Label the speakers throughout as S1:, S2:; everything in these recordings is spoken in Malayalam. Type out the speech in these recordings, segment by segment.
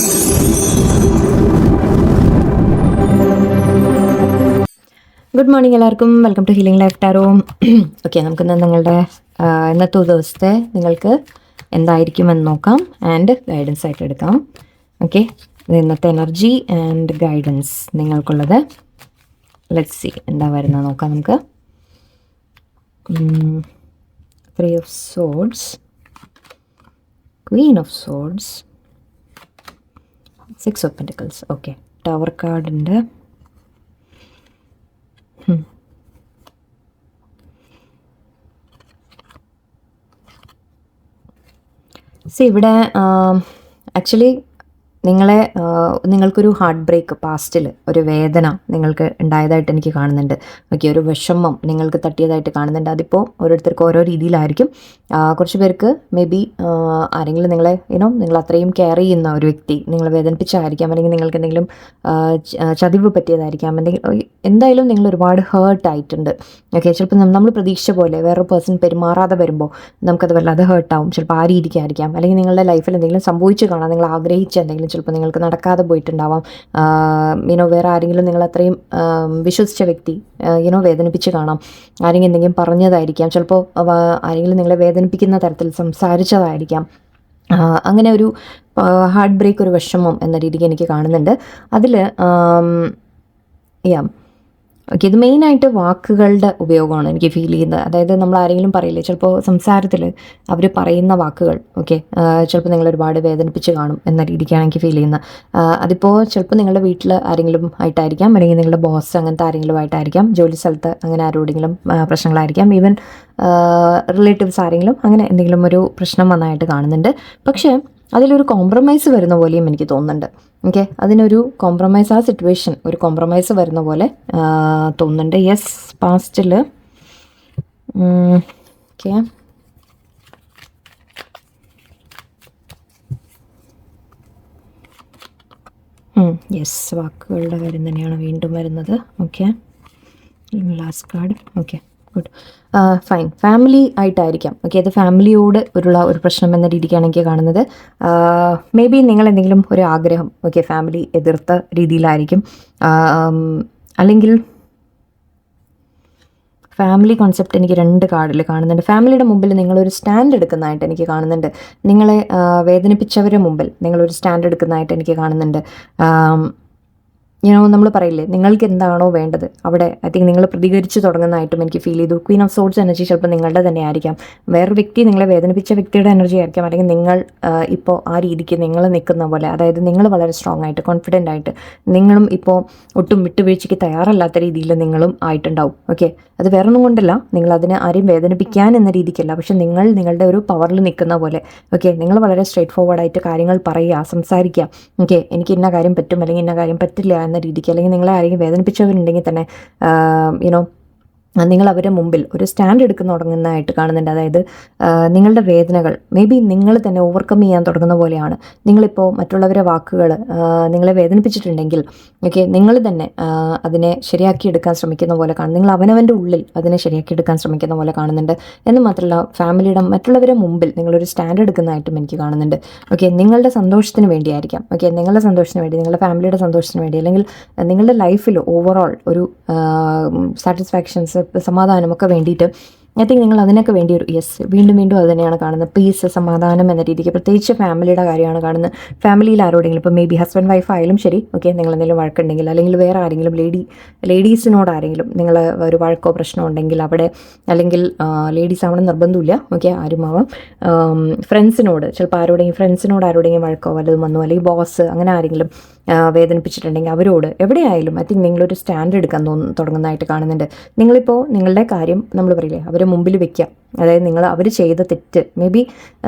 S1: ഗുഡ് മോർണിംഗ് എല്ലാവർക്കും. Welcome to healing life tarot. Okay, നമുക്കിന്ന് നിങ്ങളുടെ ഇന്നത്തെ ദിവസത്തെ നിങ്ങൾക്ക് എന്തായിരിക്കുമെന്ന് നോക്കാം ആൻഡ് ഗൈഡൻസ് ആയിട്ട് എടുക്കാം. ഓക്കെ, ഇന്നത്തെ എനർജി ആൻഡ് ഗൈഡൻസ് നിങ്ങൾക്കുള്ളത്. ലെറ്റ്സ് സി എന്താ വരുന്നത് നോക്കാം നമുക്ക്. 3 of Swords, Queen of Swords, 6 of Pentacles. Okay, tower card ഉണ്ട്. ഇവിടെ ആക്ച്വലി നിങ്ങൾക്കൊരു ഹാർട്ട് ബ്രേക്ക്, പാസ്റ്റിൽ ഒരു വേദന നിങ്ങൾക്ക് ഉണ്ടായതായിട്ട് എനിക്ക് കാണുന്നുണ്ട്. ഓക്കെ, ഒരു വിഷമം നിങ്ങൾക്ക് തട്ടിയതായിട്ട് കാണുന്നുണ്ട്. അതിപ്പോൾ ഓരോരുത്തർക്കും ഓരോ രീതിയിലായിരിക്കും. കുറച്ച് പേർക്ക് മേ ബി ആരെങ്കിലും നിങ്ങൾ അത്രയും കെയർ ചെയ്യുന്ന ഒരു വ്യക്തി നിങ്ങളെ വേദനിപ്പിച്ചായിരിക്കാം, അല്ലെങ്കിൽ നിങ്ങൾക്ക് എന്തെങ്കിലും ചതിവ് പറ്റിയതായിരിക്കാം, എന്തായാലും നിങ്ങൾ ഒരുപാട് ഹേർട്ടായിട്ടുണ്ട്. ഓക്കെ, ചിലപ്പോൾ നമ്മൾ പ്രതീക്ഷിച്ച പോലെ വേറൊരു പേഴ്സൺ പെരുമാറാതെ വരുമ്പോൾ നമുക്കത് വല്ലാതെ ഹേർട്ടാവും. ചിലപ്പോൾ ആ രീതിക്കായിരിക്കാം, അല്ലെങ്കിൽ നിങ്ങളുടെ ലൈഫിൽ എന്തെങ്കിലും സംഭവിച്ചു കാണാം, നിങ്ങൾ ആഗ്രഹിച്ച എന്തെങ്കിലും ചിലപ്പോൾ നിങ്ങൾക്ക് നടക്കാതെ പോയിട്ടുണ്ടാവാം. വേറെ ആരെങ്കിലും നിങ്ങൾ അത്രയും വിശ്വസിച്ച വ്യക്തി വേദനിപ്പിച്ച് കാണാം. ആരെങ്കിലും എന്തെങ്കിലും പറഞ്ഞതായിരിക്കാം, ചിലപ്പോൾ ആരെങ്കിലും നിങ്ങളെ വേദനിപ്പിക്കുന്ന തരത്തിൽ സംസാരിച്ചതായിരിക്കാം. അങ്ങനെ ഒരു ഹാർട്ട് ബ്രേക്ക്, ഒരു വിഷമം എന്ന രീതിക്ക് എനിക്ക് കാണുന്നുണ്ട്. അതിൽ ഓക്കെ, ഇത് മെയിനായിട്ട് വാക്കുകളുടെ ഉപയോഗമാണ് എനിക്ക് ഫീൽ ചെയ്യുന്നത്. അതായത് നമ്മൾ ആരെങ്കിലും പറയില്ലേ, ചിലപ്പോൾ സംസാരത്തിൽ അവർ പറയുന്ന വാക്കുകൾ ഓക്കെ ചിലപ്പോൾ നിങ്ങൾ ഒരുപാട് വേദനിപ്പിച്ച് കാണും എന്ന രീതിക്കാണ് എനിക്ക് ഫീൽ ചെയ്യുന്നത്. അതിപ്പോൾ ചിലപ്പോൾ നിങ്ങളുടെ വീട്ടിൽ ആരെങ്കിലും ആയിട്ടായിരിക്കാം, അല്ലെങ്കിൽ നിങ്ങളുടെ ബോസ് അങ്ങനത്തെ ആരെങ്കിലും ആയിട്ടായിരിക്കാം, ജോലി സ്ഥലത്ത് അങ്ങനെ ആരോടെങ്കിലും പ്രശ്നങ്ങളായിരിക്കാം, ഈവൻ റിലേറ്റീവ്സ് ആരെങ്കിലും അങ്ങനെ എന്തെങ്കിലും ഒരു പ്രശ്നം വന്നതായിട്ട് കാണുന്നുണ്ട്. പക്ഷേ അതിലൊരു കോംപ്രമൈസ് വരുന്ന പോലെയും എനിക്ക് തോന്നുന്നുണ്ട്. ഓക്കെ, അതിനൊരു കോംപ്രമൈസ്, ആ സിറ്റുവേഷൻ ഒരു കോംപ്രമൈസ് വരുന്ന പോലെ തോന്നുന്നുണ്ട്. യെസ്, പാസ്റ്റിൽ ഓക്കെ യെസ്, വാക്കുകളുടെ കാര്യം തന്നെയാണ് വീണ്ടും വരുന്നത്. Okay, last card. Okay, good, fine. Family ആയിട്ടായിരിക്കാം. ഓക്കെ, അത് ഫാമിലിയോട് ഒരു പ്രശ്നം എന്ന രീതിക്കാണ് എനിക്ക് കാണുന്നത്. മേ ബി നിങ്ങൾ എന്തെങ്കിലും ഒരു ആഗ്രഹം ഓക്കെ ഫാമിലി എതിർത്ത രീതിയിലായിരിക്കും, അല്ലെങ്കിൽ ഫാമിലി കോൺസെപ്റ്റ് എനിക്ക് 2 കാർഡിൽ കാണുന്നുണ്ട്. ഫാമിലിയുടെ മുമ്പിൽ നിങ്ങളൊരു സ്റ്റാൻഡ് എടുക്കുന്നതായിട്ട് എനിക്ക് കാണുന്നുണ്ട്. നിങ്ങളെ വേദനിപ്പിച്ചവരുടെ മുമ്പിൽ നിങ്ങളൊരു സ്റ്റാൻഡ് എടുക്കുന്നതായിട്ട് എനിക്ക് കാണുന്നുണ്ട്. നമ്മൾ പറയില്ലേ, നിങ്ങൾക്ക് എന്താണോ വേണ്ടത് അവിടെ ഐ തിങ്ക് നിങ്ങൾ പ്രതികരിച്ച് തുടങ്ങുന്നതായിട്ടും എനിക്ക് ഫീൽ ചെയ്തു. ക്വീൻ ഓഫ് സോർഡ്സ് എനർജി ചിലപ്പോൾ നിങ്ങളുടെ തന്നെ ആയിരിക്കാം, വേറൊരു വ്യക്തി നിങ്ങളെ വേദനിപ്പിച്ച വ്യക്തിയുടെ എനർജി ആയിരിക്കാം, അല്ലെങ്കിൽ നിങ്ങൾ ഇപ്പോൾ ആ രീതിക്ക് നിങ്ങൾ നിൽക്കുന്ന പോലെ, അതായത് നിങ്ങൾ വളരെ സ്ട്രോങ് ആയിട്ട് കോൺഫിഡൻ്റ് ആയിട്ട് നിങ്ങളും ഇപ്പോൾ ഒട്ടും വിട്ടുവീഴ്ചയ്ക്ക് തയ്യാറല്ലാത്ത രീതിയിൽ നിങ്ങളും ആയിട്ടുണ്ടാവും. ഓക്കെ, അത് വേറൊന്നും കൊണ്ടല്ല, നിങ്ങൾ അതിനെ ആരെയും വേദനിപ്പിക്കാൻ എന്ന രീതിക്കല്ല, പക്ഷെ നിങ്ങൾ നിങ്ങളുടെ ഒരു പവറിൽ നിൽക്കുന്ന പോലെ ഓക്കെ നിങ്ങൾ വളരെ സ്ട്രേറ്റ് ഫോർവേഡായിട്ട് കാര്യങ്ങൾ പറയുക, സംസാരിക്കുക. ഓക്കെ, എനിക്ക് ഇന്ന കാര്യം പറ്റും അല്ലെങ്കിൽ ഇന്ന കാര്യം പറ്റില്ല എന്ന രീതിക്ക്, അല്ലെങ്കിൽ നിങ്ങളെ ആരെങ്കിലും വേദനിപ്പിച്ചവരുണ്ടെങ്കിൽ തന്നെ നിങ്ങൾ അവരുടെ മുമ്പിൽ ഒരു സ്റ്റാൻഡ് എടുക്കുന്ന തുടങ്ങുന്നതായിട്ട് കാണുന്നുണ്ട്. അതായത് നിങ്ങളുടെ വേദനകൾ മേ ബി നിങ്ങൾ തന്നെ ഓവർകം ചെയ്യാൻ തുടങ്ങുന്ന പോലെയാണ്. നിങ്ങളിപ്പോൾ മറ്റുള്ളവരുടെ വാക്കുകൾ നിങ്ങളെ വേദനിപ്പിച്ചിട്ടുണ്ടെങ്കിൽ ഓക്കെ നിങ്ങൾ തന്നെ അതിനെ ശരിയാക്കിയെടുക്കാൻ ശ്രമിക്കുന്ന പോലെ കാണും. നിങ്ങൾ അവനവൻ്റെ ഉള്ളിൽ അതിനെ ശരിയാക്കിയെടുക്കാൻ ശ്രമിക്കുന്ന പോലെ കാണുന്നുണ്ട്. എന്ന് മാത്രമല്ല ഫാമിലിയുടെ മറ്റുള്ളവരുടെ മുമ്പിൽ നിങ്ങളൊരു സ്റ്റാൻഡ് എടുക്കുന്നതായിട്ടും എനിക്ക് കാണുന്നുണ്ട്. ഓക്കെ, നിങ്ങളുടെ സന്തോഷത്തിന് വേണ്ടിയായിരിക്കാം. ഓക്കെ, നിങ്ങളുടെ സന്തോഷത്തിന് വേണ്ടി, നിങ്ങളുടെ ഫാമിലിയുടെ സന്തോഷത്തിന് വേണ്ടി, അല്ലെങ്കിൽ നിങ്ങളുടെ ലൈഫിൽ ഓവറോൾ ഒരു സാറ്റിസ്ഫാക്ഷൻസ്, സമാധാനമൊക്കെ വേണ്ടിയിട്ട് ഐ തിങ്ക് നിങ്ങൾ അതിനൊക്കെ വേണ്ടി ഒരു വീണ്ടും അത് തന്നെയാണ് കാണുന്നത്. പീസ്, സമാധാനം എന്ന രീതിക്ക്, പ്രത്യേകിച്ച് ഫാമിലിയുടെ കാര്യമാണ് കാണുന്നത്. ഫാമിലിയിൽ ആരോടെങ്കിലും ഇപ്പോൾ മേ ബി ഹസ്ബൻഡ് വൈഫ് ആയാലും ശരി ഓക്കെ നിങ്ങൾ എന്തെങ്കിലും വഴക്കുണ്ടെങ്കിൽ, അല്ലെങ്കിൽ വേറെ ആരെങ്കിലും ലേഡീസിനോട് ആരെങ്കിലും നിങ്ങൾ ഒരു വഴക്കോ പ്രശ്നമോ ഉണ്ടെങ്കിൽ അവിടെ, അല്ലെങ്കിൽ ലേഡീസ് ആവണം നിർബന്ധമില്ല ഓക്കെ ആരുമാവാം, ഫ്രണ്ട്സിനോട് ചിലപ്പോൾ ഫ്രണ്ട്സിനോട് ആരോടെങ്കിലും വഴക്കോ വല്ലതും വന്നു, അല്ലെങ്കിൽ ബോസ് അങ്ങനെ ആരെങ്കിലും വേദനിപ്പിച്ചിട്ടുണ്ടെങ്കിൽ അവരോട് എവിടെയായാലും ഐ തിങ്ക് നിങ്ങളൊരു സ്റ്റാൻഡ് എടുക്കാൻ തുടങ്ങുന്നതായിട്ട് കാണുന്നുണ്ട്. നിങ്ങളിപ്പോൾ നിങ്ങളുടെ കാര്യം നമ്മൾ പറയില്ലേ അവരെ മുമ്പിൽ വെക്കുക, അതായത് അവർ ചെയ്ത തെറ്റ് മേ ബി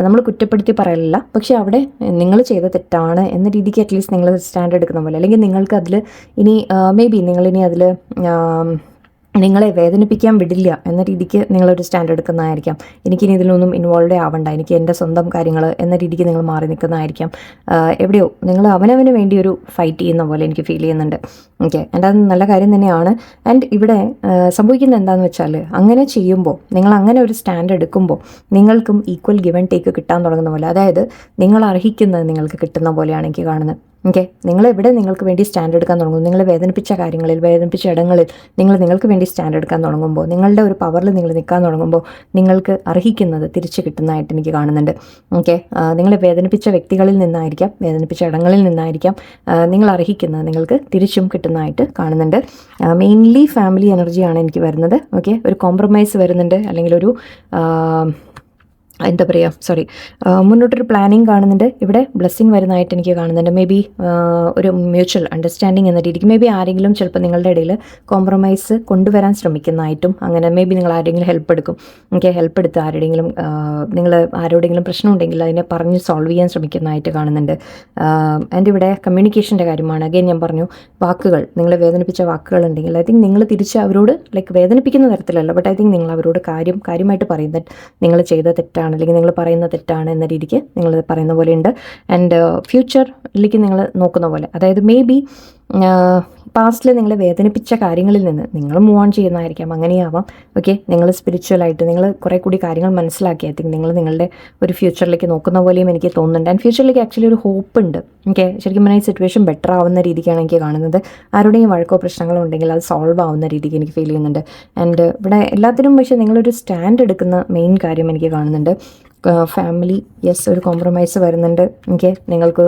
S1: നമ്മൾ കുറ്റപ്പെടുത്തി പറയലില്ല, പക്ഷേ അവിടെ നിങ്ങൾ ചെയ്ത തെറ്റാണ് എന്ന രീതിക്ക് അറ്റ്ലീസ്റ്റ് നിങ്ങൾ സ്റ്റാൻഡ് എടുക്കുന്ന പോലെ, അല്ലെങ്കിൽ നിങ്ങൾക്ക് അതിൽ ഇനി മേ ബി നിങ്ങളിനി അതിൽ നിങ്ങളെ വേദനിപ്പിക്കാൻ വിടില്ല എന്ന രീതിക്ക് നിങ്ങളൊരു സ്റ്റാൻഡ് എടുക്കുന്നതായിരിക്കാം. എനിക്കിനി ഇതിലൊന്നും ഇൻവോൾവേ ആവണ്ട, എനിക്ക് എൻ്റെ സ്വന്തം കാര്യങ്ങൾ എന്ന രീതിക്ക് നിങ്ങൾ മാറി നിൽക്കുന്നതായിരിക്കാം. എവിടെയോ നിങ്ങൾ അവനവന് വേണ്ടി ഒരു ഫൈറ്റ് ചെയ്യുന്ന പോലെ എനിക്ക് ഫീൽ ചെയ്യുന്നുണ്ട്. ഓക്കെ, എൻ്റെ അത് നല്ല കാര്യം തന്നെയാണ്. ആൻഡ് ഇവിടെ സംഭവിക്കുന്നത് എന്താണെന്ന് വെച്ചാൽ, അങ്ങനെ ചെയ്യുമ്പോൾ, നിങ്ങൾ അങ്ങനെ ഒരു സ്റ്റാൻഡ് എടുക്കുമ്പോൾ നിങ്ങൾക്കും ഈക്വൽ ഗിവ് ആൻഡ് ടേക്ക് കിട്ടാൻ തുടങ്ങുന്ന പോലെ, അതായത് നിങ്ങൾ അർഹിക്കുന്നത് നിങ്ങൾക്ക് കിട്ടുന്ന പോലെയാണ് എനിക്ക് കാണുന്നത്. ഓക്കെ, നിങ്ങളെവിടെ നിങ്ങൾക്ക് വേണ്ടി സ്റ്റാൻഡ് എടുക്കാൻ തുടങ്ങും, നിങ്ങളെ വേദനിപ്പിച്ച കാര്യങ്ങളിൽ, വേദനിപ്പിച്ച ഇടങ്ങളിൽ നിങ്ങൾക്ക് വേണ്ടി സ്റ്റാൻഡ് എടുക്കാൻ തുടങ്ങുമ്പോൾ, നിങ്ങളുടെ ഒരു പവറിൽ നിങ്ങൾ നിൽക്കാൻ തുടങ്ങുമ്പോൾ, നിങ്ങൾക്ക് അർഹിക്കുന്നത് തിരിച്ച് കിട്ടുന്നതായിട്ട് എനിക്ക് കാണുന്നുണ്ട്. ഓക്കെ, നിങ്ങളെ വേദനിപ്പിച്ച വ്യക്തികളിൽ നിന്നായിരിക്കാം, വേദനിപ്പിച്ച ഇടങ്ങളിൽ നിന്നായിരിക്കാം നിങ്ങൾ അർഹിക്കുന്നത് നിങ്ങൾക്ക് തിരിച്ചും കിട്ടുന്നതായിട്ട് കാണുന്നുണ്ട്. മെയിൻലി ഫാമിലി എനർജിയാണ് എനിക്ക് വരുന്നത്. ഓക്കെ, ഒരു കോംപ്രമൈസ് വരുന്നുണ്ട്, അല്ലെങ്കിൽ ഒരു എന്താ പറയുക, മുന്നോട്ടൊരു പ്ലാനിങ് കാണുന്നുണ്ട്. ഇവിടെ ബ്ലെസ്സിങ് വരുന്നതായിട്ട് എനിക്ക് കാണുന്നുണ്ട്. മേ ബി ഒരു മ്യൂച്വൽ അണ്ടർസ്റ്റാൻഡിങ് എന്ന രീതിക്ക് മേ ബി ആരെങ്കിലും ചിലപ്പോൾ നിങ്ങളുടെ ഇടയിൽ കോംപ്രമൈസ് കൊണ്ടുവരാൻ ശ്രമിക്കുന്നതായിട്ടും, അങ്ങനെ മേ ബി നിങ്ങൾ ആരെങ്കിലും ഹെൽപ്പ് എടുക്കും. ഓക്കെ, ഹെൽപ്പ് എടുത്ത് നിങ്ങൾ ആരോടെങ്കിലും പ്രശ്നം ഉണ്ടെങ്കിൽ അതിനെ പറഞ്ഞ് സോൾവ് ചെയ്യാൻ ശ്രമിക്കുന്നതായിട്ട് കാണുന്നുണ്ട്. ആൻഡ് ഇവിടെ കമ്മ്യൂണിക്കേഷൻ്റെ കാര്യമാണ്. അഗൈൻ ഞാൻ പറഞ്ഞു, വാക്കുകൾ, നിങ്ങളെ വേദനിപ്പിച്ച വാക്കുകൾ ഉണ്ടെങ്കിൽ ഐ തിങ്ക് നിങ്ങൾ തിരിച്ച് അവരോട് വേദനിപ്പിക്കുന്ന തരത്തിലല്ല, ബട്ട് ഐ തിങ്ക് നിങ്ങൾ അവരോട് കാര്യമായിട്ട് പറയുന്നത് നിങ്ങൾ ചെയ്ത തെറ്റാണ്, അല്ലെങ്കിൽ നിങ്ങൾ പറയുന്ന തെറ്റാണ് എന്ന രീതിക്ക് നിങ്ങൾ പറയുന്ന പോലെ ഉണ്ട്. ആൻഡ് ഫ്യൂച്ചറിലേക്ക് നിങ്ങൾ നോക്കുന്ന പോലെ, അതായത് മേ ബി പാസ്റ്റിൽ നിങ്ങളെ വേദനിപ്പിച്ച കാര്യങ്ങളിൽ നിന്ന് നിങ്ങൾ മൂവ് ഓൺ ചെയ്യുന്നതായിരിക്കാം, അങ്ങനെയാവാം. ഓക്കെ, നിങ്ങൾ സ്പിരിച്വലായിട്ട് നിങ്ങൾ കുറേ കൂടി കാര്യങ്ങൾ മനസ്സിലാക്കി ഐ തിങ്ക് നിങ്ങൾ നിങ്ങളുടെ ഒരു ഫ്യൂച്ചറിലേക്ക് നോക്കുന്ന പോലെയും എനിക്ക് തോന്നുന്നുണ്ട്. ആൻഡ് ഫ്യൂച്ചറിലേക്ക് ആക്ച്വലി ഒരു ഹോപ്പ് ഉണ്ട്. ഓക്കെ, ശരിക്കും പറഞ്ഞാൽ ഈ സിറ്റുവേഷൻ ബെറ്റർ ആവുന്ന രീതിക്കാണ് എനിക്ക് കാണുന്നത്. ആരുടെയും വഴക്കോ പ്രശ്നങ്ങളോ ഉണ്ടെങ്കിൽ അത് സോൾവ് ആവുന്ന രീതിക്ക് എനിക്ക് ഫീൽ ചെയ്യുന്നുണ്ട്. ആൻഡ് ഇവിടെ എല്ലാത്തിനും പക്ഷേ നിങ്ങളൊരു സ്റ്റാൻഡ് എടുക്കുന്ന മെയിൻ കാര്യം എനിക്ക് കാണുന്നുണ്ട്. ഫാമിലി, യെസ്, ഒരു കോംപ്രമൈസ് വരുന്നുണ്ട്. ഓക്കെ, നിങ്ങൾക്ക്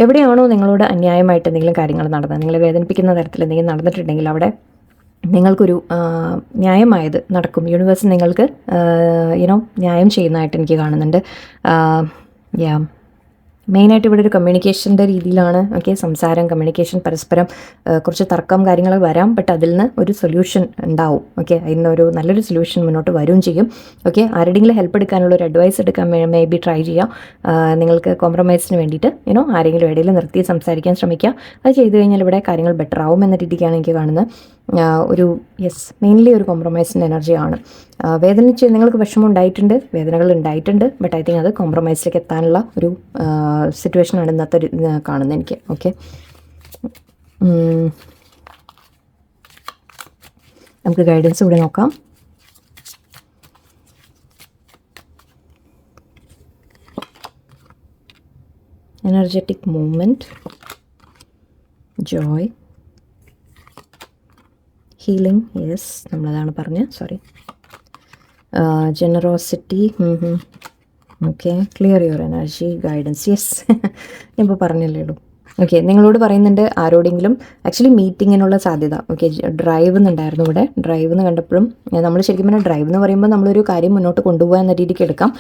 S1: എവിടെയാണോ നിങ്ങളോട് അന്യായമായിട്ട് എന്തെങ്കിലും കാര്യങ്ങൾ നടന്നത്, നിങ്ങളെ വേദനിപ്പിക്കുന്ന തരത്തിൽ എന്തെങ്കിലും നടന്നിട്ടുണ്ടെങ്കിൽ അവിടെ നിങ്ങൾക്കൊരു ന്യായമായത് നടക്കും. യൂണിവേഴ്സ് നിങ്ങൾക്ക് ന്യായം ചെയ്യുന്നതായിട്ട് എനിക്ക് കാണുന്നുണ്ട്. മെയിനായിട്ട് ഇവിടെ ഒരു കമ്മ്യൂണിക്കേഷൻ്റെ രീതിയിലാണ്. ഓക്കെ, സംസാരം, കമ്മ്യൂണിക്കേഷൻ, പരസ്പരം കുറച്ച് തർക്കം കാര്യങ്ങൾ വരാം, ബട്ട് അതിൽ നിന്ന് ഒരു സൊല്യൂഷൻ ഉണ്ടാവും. ഓക്കെ, അതിൽ ഒരു നല്ലൊരു സൊല്യൂഷൻ മുന്നോട്ട് വരും ചെയ്യും. ഓക്കെ, ആരുടെയെങ്കിലും ഹെൽപ്പ് എടുക്കാനുള്ള ഒരു അഡ്വൈസ് എടുക്കാൻ മേ ബി ട്രൈ ചെയ്യാം. നിങ്ങൾക്ക് കോംപ്രമൈസിന് വേണ്ടിയിട്ട് ആരെങ്കിലും ഇടയിൽ നിർത്തി സംസാരിക്കാൻ ശ്രമിക്കുക. അത് ചെയ്തു കഴിഞ്ഞാൽ ഇവിടെ കാര്യങ്ങൾ ബെറ്റർ ആവും എന്ന രീതിക്കാണ് എനിക്ക് കാണുന്നത്. മെയിൻലി ഒരു കോംപ്രമൈസിൻ്റെ എനർജിയാണ്. വേദനിച്ച് നിങ്ങൾക്ക് വിഷമം ഉണ്ടായിട്ടുണ്ട്, വേദനകൾ ഉണ്ടായിട്ടുണ്ട്, ബട്ട് ഐ തിങ്ക് അത് കോംപ്രമൈസിലേക്ക് എത്താനുള്ള ഒരു സിറ്റുവേഷനാണ് ഇന്നത്തെ കാണുന്നത് എനിക്ക്. ഓക്കെ, നമുക്ക് ഗൈഡൻസ് ഇവിടെ നോക്കാം. Energetic movement, joy, healing, yes, നമ്മളതാണ് പറഞ്ഞത്, generosity, okay, clear your energy, guidance, yes, ഞാൻ ഇപ്പോൾ പറഞ്ഞല്ലേ ഉള്ളൂ. ഓക്കെ, നിങ്ങളോട് പറയുന്നുണ്ട് ആരോടെങ്കിലും ആക്ച്വലി മീറ്റിങ്ങിനുള്ള സാധ്യത. ഓക്കെ, ഡ്രൈവ് എന്നുണ്ടായിരുന്നു ഇവിടെ. ഡ്രൈവ് എന്ന് കണ്ടപ്പോഴും നമ്മൾ ശരിക്കും പറഞ്ഞാൽ ഡ്രൈവ് എന്ന് പറയുമ്പോൾ നമ്മളൊരു കാര്യം മുന്നോട്ട് കൊണ്ടുപോകാൻ എന്ന രീതിക്ക് എടുക്കാം.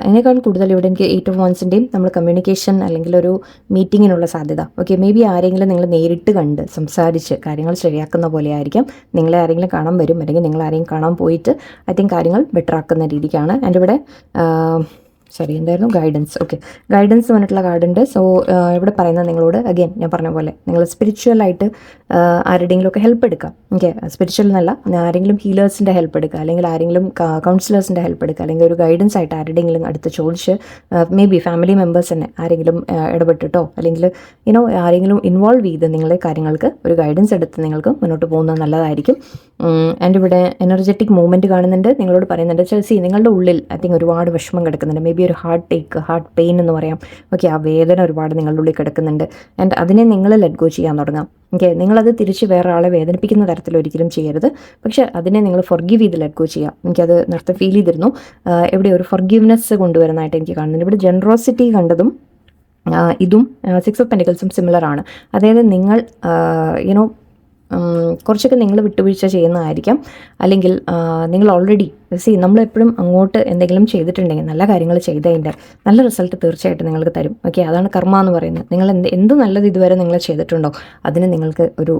S1: അതിനേക്കാൾ കൂടുതൽ ഇവിടെ എനിക്ക് 8 of Wandsൻ്റെയും നമ്മൾ കമ്മ്യൂണിക്കേഷൻ അല്ലെങ്കിൽ ഒരു മീറ്റിങ്ങിനുള്ള സാധ്യത. ഓക്കെ, മേ ബി ആരെങ്കിലും നിങ്ങൾ നേരിട്ട് കണ്ട് സംസാരിച്ച് കാര്യങ്ങൾ ശരിയാക്കുന്ന പോലെ ആയിരിക്കാം. നിങ്ങളെ ആരെങ്കിലും കാണാൻ വരും, അല്ലെങ്കിൽ നിങ്ങൾ ആരെങ്കിലും കാണാൻ പോയിട്ട് ഐ തിങ്ക് കാര്യങ്ങൾ ബെറ്റർ ആക്കുന്ന രീതിക്കാണ്. ആൻഡ് ഇവിടെ എന്തായിരുന്നു, ഗൈഡൻസ്. ഓക്കെ, ഗൈഡൻസ് വന്നിട്ടുള്ള കാർഡുണ്ട്. സോ ഇവിടെ പറയുന്നത് നിങ്ങളോട് അഗെയിൻ ഞാൻ പറഞ്ഞ പോലെ നിങ്ങൾ സ്പിരിച്വലായിട്ട് ആരുടെയെങ്കിലുമൊക്കെ ഹെൽപ്പ് എടുക്കുക. ഓക്കെ, സ്പിരിച്വൽ എന്നല്ല, ആരെങ്കിലും ഹീലേഴ്സിൻ്റെ ഹെൽപ്പ് എടുക്കുക, അല്ലെങ്കിൽ ആരെങ്കിലും കൗൺസിലേഴ്സിൻ്റെ ഹെൽപ്പ് എടുക്കുക, അല്ലെങ്കിൽ ഒരു ഗൈഡൻസ് ആയിട്ട് ആരുടെയെങ്കിലും അടുത്ത് ചോദിച്ച് മേ ബി ഫാമിലി മെമ്പേഴ്സ് തന്നെ ആരെങ്കിലും ഇടപെട്ടിട്ടോ അല്ലെങ്കിൽ ആരെങ്കിലും ഇൻവോൾവ് ചെയ്ത് നിങ്ങളെ കാര്യങ്ങൾക്ക് ഒരു ഗൈഡൻസ് എടുത്ത് നിങ്ങൾക്ക് മുന്നോട്ട് പോകുന്നത് നല്ലതായിരിക്കും. ആൻഡ് ഇവിടെ എനർജറ്റിക് മൂവ്മെൻറ്റ് കാണുന്നുണ്ട്. നിങ്ങളോട് പറയുന്നുണ്ട് നിങ്ങളുടെ ഉള്ളിൽ ഐ തിങ്ക് ഒരുപാട് വിഷമം കിടക്കുന്നുണ്ട്. മേ ബി ഒരു ഹാർട്ട് പെയിൻ എന്ന് പറയാം. ഓക്കെ, ആ വേദന ഒരുപാട് നിങ്ങളുടെ ഉള്ളിൽ കിടക്കുന്നുണ്ട്. ആൻഡ് അതിനെ നിങ്ങൾ ലെറ്റ് ഗോ ചെയ്യാൻ തുടങ്ങാം. ഓക്കെ, നിങ്ങളത് തിരിച്ച് വേറെ ആളെ വേദനിപ്പിക്കുന്ന തരത്തിൽ ഒരിക്കലും ചെയ്യരുത്. പക്ഷേ അതിനെ നിങ്ങൾ ഫൊർഗീവ് ചെയ്ത് ലെറ്റ് ഗോ ചെയ്യാം. എനിക്കത് നേരത്തെ ഫീൽ ചെയ്തിരുന്നു. ഇവിടെ ഒരു ഫൊർഗീവ്നെസ് കൊണ്ടുവരുന്നതായിട്ട് എനിക്ക് കാണുന്നുണ്ട്. ഇവിടെ ജനറോസിറ്റി കണ്ടതും ഇതും 6 of Pentaclesഉം സിമിലർ ആണ്. അതായത് നിങ്ങൾ കുറച്ചൊക്കെ നിങ്ങൾ വിട്ടുവീഴ്ച ചെയ്യുന്നതായിരിക്കാം, അല്ലെങ്കിൽ നിങ്ങൾ ഓൾറെഡി നമ്മളെപ്പോഴും അങ്ങോട്ട് എന്തെങ്കിലും ചെയ്തിട്ടുണ്ടെങ്കിൽ, നല്ല കാര്യങ്ങൾ ചെയ്തതിൻ്റെ നല്ല റിസൾട്ട് തീർച്ചയായിട്ടും നിങ്ങൾക്ക് തരും. ഓക്കെ, അതാണ് കർമ്മ എന്ന് പറയുന്നത്. നിങ്ങൾ എന്ത് നല്ലത് ഇതുവരെ നിങ്ങൾ ചെയ്തിട്ടുണ്ടോ അതിന് നിങ്ങൾക്ക് ഒരു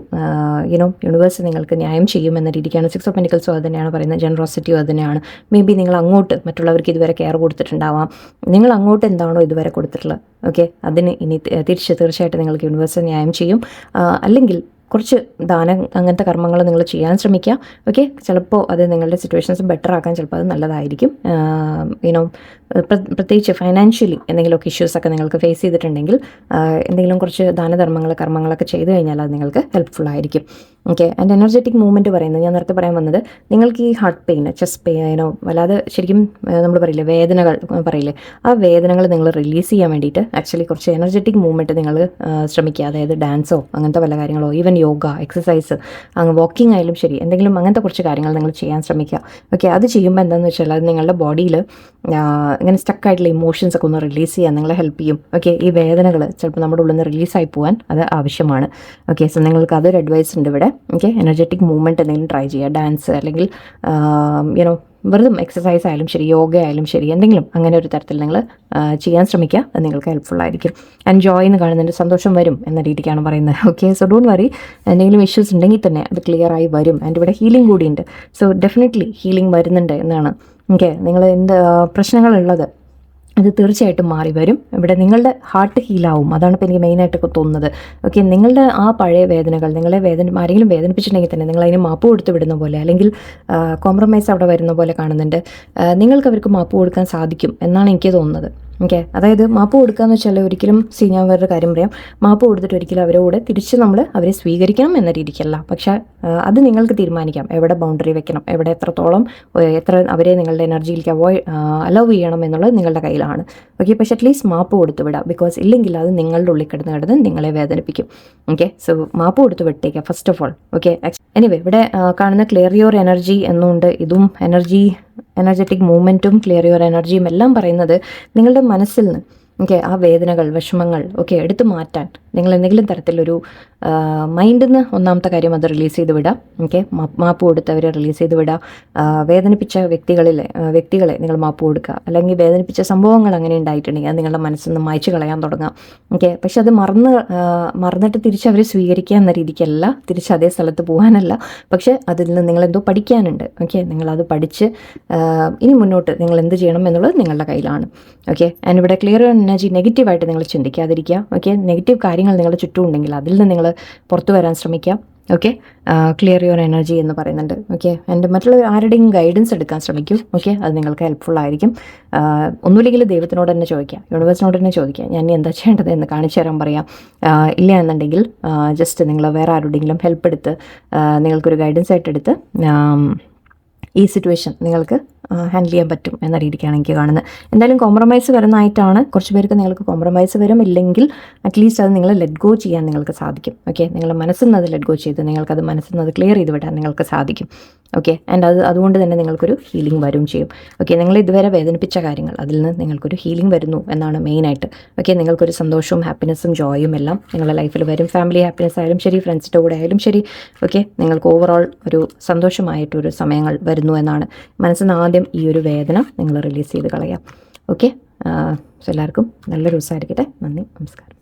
S1: യൂണിവേഴ്സ് നിങ്ങൾക്ക് ന്യായം ചെയ്യുമെന്ന രീതിക്കാണ്. 6 of Pentacles അത് തന്നെയാണ് പറയുന്നത്. ജനറോസിറ്റിയും അത് തന്നെയാണ്. മേ ബി നിങ്ങൾ അങ്ങോട്ട് മറ്റുള്ളവർക്ക് ഇതുവരെ കെയർ കൊടുത്തിട്ടുണ്ടാവാം. നിങ്ങൾ അങ്ങോട്ട് എന്താണോ ഇതുവരെ കൊടുത്തിട്ടുള്ളത്, ഓക്കെ, അതിന് ഇനി തീർച്ചയായിട്ടും നിങ്ങൾക്ക് യൂണിവേഴ്സ് ന്യായം ചെയ്യും. അല്ലെങ്കിൽ കുറച്ച് ദാനം അങ്ങനത്തെ കർമ്മങ്ങൾ നിങ്ങൾ ചെയ്യാൻ ശ്രമിക്കുക. ഓക്കെ, ചിലപ്പോൾ അത് നിങ്ങളുടെ സിറ്റുവേഷൻസ് ബെറ്റർ ആക്കാൻ ചിലപ്പോൾ അത് നല്ലതായിരിക്കും. യുനോ പ്രത്യേകിച്ച് ഫൈനാൻഷ്യലി എന്തെങ്കിലുമൊക്കെ ഇഷ്യൂസൊക്കെ നിങ്ങൾക്ക് ഫേസ് ചെയ്തിട്ടുണ്ടെങ്കിൽ എന്തെങ്കിലും കുറച്ച് ദാനധർമ്മങ്ങൾ കർമ്മങ്ങളൊക്കെ ചെയ്തു കഴിഞ്ഞാൽ അത് നിങ്ങൾക്ക് ഹെൽപ്ഫുൾ ആയിരിക്കും. ഓക്കെ, ആൻഡ് എനർജറ്റിക് മൂവ്മെൻറ്റ് പറയുന്നത് ഞാൻ നേരത്തെ പറയാൻ വന്നത്, നിങ്ങൾക്ക് ഈ ഹാർട്ട് പെയിൻ, ചെസ്റ്റ് പെയിനോ വല്ലാതെ ശരിക്കും നമ്മൾ പറയില്ലേ വേദനകൾ പറയില്ലേ, ആ വേദനകൾ നിങ്ങൾ റിലീസ് ചെയ്യാൻ വേണ്ടിയിട്ട് ആക്ച്വലി കുറച്ച് എനർജറ്റിക് മൂവ്മെൻറ്റ് നിങ്ങൾ ശ്രമിക്കുക. അതായത് ഡാൻസോ അങ്ങനത്തെ വല്ല കാര്യങ്ങളോ, ഈവൻ യോഗ, എക്സസൈസ്, അങ്ങ് വാക്കിംഗ് ആയാലും ശരി, എന്തെങ്കിലും അങ്ങനത്തെ കുറച്ച് കാര്യങ്ങൾ നിങ്ങൾ ചെയ്യാൻ ശ്രമിക്കുക. ഓക്കെ, അത് ചെയ്യുമ്പോൾ എന്താണെന്ന് വെച്ചാൽ അത് നിങ്ങളുടെ ബോഡിയിൽ ഇങ്ങനെ സ്റ്റക്കായിട്ടുള്ള ഇമോഷൻസ് ഒക്കെ ഒന്ന് റിലീസ് ചെയ്യാൻ നിങ്ങളെ ഹെൽപ്പ് ചെയ്യും. ഓക്കെ, ഈ വേദനകൾ ചിലപ്പോൾ നമ്മുടെ ഉള്ളിൽ നിന്ന് റിലീസായി പോകാൻ അത് ആവശ്യമാണ്. ഓക്കെ, സോ നിങ്ങൾക്ക് അതൊരു അഡ്വൈസ് ഉണ്ട് ഇവിടെ. ഓക്കെ, എനർജറ്റിക് മൂവ്മെൻറ്റ് എന്തെങ്കിലും ട്രൈ ചെയ്യുക, ഡാൻസ് അല്ലെങ്കിൽ യുനോ വെറുതെ എക്സസൈസ് ആയാലും ശരി, യോഗ ആയാലും ശരി, എന്തെങ്കിലും അങ്ങനെ ഒരു തരത്തിൽ നിങ്ങൾ ചെയ്യാൻ ശ്രമിക്കുക. അത് നിങ്ങൾക്ക് ഹെൽപ്ഫുൾ ആയിരിക്കും. എൻജോയ് എന്ന് കാണുന്നതിൻ്റെ സന്തോഷം വരും എന്ന രീതിക്കാണ് പറയുന്നത്. ഓക്കെ, സോ ഡോണ്ട് വറി, എന്തെങ്കിലും ഇഷ്യൂസ് ഉണ്ടെങ്കിൽ തന്നെ അത് ക്ലിയർ ആയി വരും. ആൻഡ് ഇവിടെ ഹീലിംഗ് കൂടിയുണ്ട്. സോ ഡെഫിനറ്റ്ലി ഹീലിംഗ് വരുന്നുണ്ട് എന്നാണ്. ഓക്കെ, നിങ്ങൾ എന്ത് പ്രശ്നങ്ങളുള്ളത് അത് തീർച്ചയായിട്ടും മാറി വരും. ഇവിടെ നിങ്ങളുടെ ഹാർട്ട് ഹീലാവും. അതാണ് ഇപ്പോൾ എനിക്ക് മെയിനായിട്ട് തോന്നുന്നത്. ഓക്കെ, നിങ്ങളുടെ ആ പഴയ വേദനകൾ, നിങ്ങളെ ആരെങ്കിലും വേദനിപ്പിച്ചിട്ടുണ്ടെങ്കിൽ തന്നെ നിങ്ങൾ അതിന് മാപ്പ് കൊടുത്ത് വിടുന്ന പോലെ, അല്ലെങ്കിൽ കോംപ്രമൈസ് അവിടെ വരുന്ന പോലെ കാണുന്നുണ്ട്. നിങ്ങൾക്ക് അവർക്ക് മാപ്പ് കൊടുക്കാൻ സാധിക്കും എന്നാണ് എനിക്ക് തോന്നുന്നത്. ഓക്കെ, അതായത് മാപ്പ് കൊടുക്കുക എന്ന് വെച്ചാൽ ഒരിക്കലും ഞാൻ വേറൊരു കാര്യം പറയാം, മാപ്പ് കൊടുത്തിട്ട് ഒരിക്കലും അവരോട് തിരിച്ച് നമ്മൾ അവരെ സ്വീകരിക്കണം എന്ന രീതിക്കല്ല. പക്ഷേ അത് നിങ്ങൾക്ക് തീരുമാനിക്കാം എവിടെ ബൗണ്ടറി വെക്കണം, എവിടെ എത്രത്തോളം അവരെ നിങ്ങളുടെ എനർജിയിലേക്ക് അലൗ ചെയ്യണം എന്നുള്ളത് നിങ്ങളുടെ കയ്യിലാണ്. ഓക്കെ, പക്ഷേ അറ്റ്ലീസ്റ്റ് മാപ്പ് കൊടുത്ത് വിടാം. ബിക്കോസ് ഇല്ലെങ്കിൽ അത് നിങ്ങളുടെ ഉള്ളിൽ കിടന്ന് നിങ്ങളെ വേദനിപ്പിക്കും. ഓക്കെ, സോ മാപ്പ് കൊടുത്ത് വിട്ടേക്കുക first of all. Okay, anyway ഇവിടെ കാണുന്ന ക്ലിയർ യുവർ എനർജി എന്നുണ്ട്. ഇതും എനർജറ്റിക് മൂവ്മെൻറ്റും ക്ലിയർ യുവർ എനർജിയും എല്ലാം പറയുന്നത് നിങ്ങളുടെ മനസ്സിൽ നിന്ന് ഓക്കെ ആ വേദനകൾ, വിഷമങ്ങൾ ഒക്കെ എടുത്തു മാറ്റാൻ നിങ്ങൾ എന്തെങ്കിലും തരത്തിലൊരു മൈൻഡിൽ നിന്ന് ഒന്നാമത്തെ കാര്യം അത് റിലീസ് ചെയ്ത് വിടാം. ഓക്കെ, മാപ്പ് കൊടുത്തവരെ റിലീസ് ചെയ്ത് വിടാം. വേദനിപ്പിച്ച വ്യക്തികളെ നിങ്ങൾ മാപ്പ് കൊടുക്കുക. അല്ലെങ്കിൽ വേദനിപ്പിച്ച സംഭവങ്ങൾ അങ്ങനെ ഉണ്ടായിട്ടുണ്ടെങ്കിൽ അത് നിങ്ങളുടെ മനസ്സിൽ നിന്ന് മായ്ച്ചു കളയാൻ തുടങ്ങാം. ഓക്കെ, പക്ഷെ അത് മറന്നിട്ട് തിരിച്ച് അവരെ സ്വീകരിക്കുക എന്ന രീതിക്കല്ല, തിരിച്ച് അതേ സ്ഥലത്ത് പോകാനല്ല. പക്ഷെ അതിൽ നിന്ന് നിങ്ങളെന്തോ പഠിക്കാനുണ്ട്. ഓക്കെ, നിങ്ങളത് പഠിച്ച് ഇനി മുന്നോട്ട് നിങ്ങൾ എന്ത് ചെയ്യണം എന്നുള്ളത് നിങ്ങളുടെ കയ്യിലാണ്. ഓക്കെ, ആൻഡ് ഇവിടെ ക്ലിയർ എനർജി നെഗറ്റീവായിട്ട് നിങ്ങൾ ചിന്തിക്കാതിരിക്കുക. ഓക്കെ, നെഗറ്റീവ് കാര്യങ്ങൾ നിങ്ങളുടെ ചുറ്റും ഉണ്ടെങ്കിൽ അതിൽ നിന്ന് നിങ്ങൾ പുറത്തു വരാൻ ശ്രമിക്കുക. ഓക്കെ, ക്ലിയർ യുവർ എനർജി എന്ന് പറയുന്നുണ്ട്. ഓക്കെ, ആൻഡ് മറ്റുള്ള ആരുടെയും ഗൈഡൻസ് എടുക്കാൻ ശ്രമിക്കും. ഓക്കെ, അത് നിങ്ങൾക്ക് ഹെൽപ്ഫുൾ ആയിരിക്കും. ഒന്നുമില്ലെങ്കിൽ ദൈവത്തിനോട് തന്നെ ചോദിക്കാം, യൂണിവേഴ്സിനോട് തന്നെ ചോദിക്കാം, ഞാൻ എന്താ ചെയ്യേണ്ടത് എന്ന് കാണിച്ചു തരാൻ പറയാം. ഇല്ല എന്നുണ്ടെങ്കിൽ ജസ്റ്റ് നിങ്ങൾ വേറെ ആരുടെയെങ്കിലും ഹെൽപ്പ് എടുത്ത് നിങ്ങൾക്കൊരു ഗൈഡൻസ് ആയിട്ട് എടുത്ത് ഈ സിറ്റുവേഷൻ നിങ്ങൾക്ക് ഹാൻഡിൽ ചെയ്യാൻ പറ്റും എന്ന രീതിക്കാണ് എനിക്ക് കാണുന്നത്. എന്തായാലും കോംപ്രമൈസ് വരുന്നതായിട്ടാണ്. കുറച്ച് പേർക്ക് നിങ്ങൾക്ക് കോംപ്രമൈസ് വരും, ഇല്ലെങ്കിൽ അറ്റ്ലീസ്റ്റ് അത് നിങ്ങൾ ലെറ്റ് ഗോ ചെയ്യാൻ നിങ്ങൾക്ക് സാധിക്കും. ഓക്കെ, നിങ്ങളുടെ മനസ്സിൽ നിന്ന് അത് ലെറ്റ് ഗോ ചെയ്ത് നിങ്ങൾക്കത് മനസ്സിൽ നിന്ന് അത് ക്ലിയർ ചെയ്ത് വിടാൻ നിങ്ങൾക്ക് സാധിക്കും. ഓക്കെ, ആൻഡ് അതുകൊണ്ട് തന്നെ നിങ്ങൾക്കൊരു ഹീലിംഗ് വരും ചെയ്യും. ഓക്കെ, നിങ്ങൾ ഇതുവരെ വേദനിപ്പിച്ച കാര്യങ്ങൾ അതിൽ നിന്ന് നിങ്ങൾക്കൊരു ഹീലിംഗ് വരുന്നു എന്നാണ് മെയിനായിട്ട്. ഓക്കെ, നിങ്ങൾക്കൊരു സന്തോഷവും ഹാപ്പിനെസ്സും ജോയും എല്ലാം നിങ്ങളുടെ ലൈഫിൽ വരും. ഫാമിലി ഹാപ്പിനെസ് ആയാലും ശരി, ഫ്രണ്ട്സിൻ്റെ കൂടെ ആയാലും ശരി. ഓക്കെ, നിങ്ങൾക്ക് ഓവറോൾ ഒരു സന്തോഷമായിട്ടൊരു സമയങ്ങൾ വരുന്നു എന്നാണ്. മനസ്സിൽ നിന്ന് ആദ്യം ഈ ഒരു വേദന നിങ്ങൾ റിലീസ് ചെയ്ത് കളയാം. ഓക്കെ, എല്ലാവർക്കും നല്ലൊരു ദിവസമായിരിക്കട്ടെ. നന്ദി, നമസ്കാരം.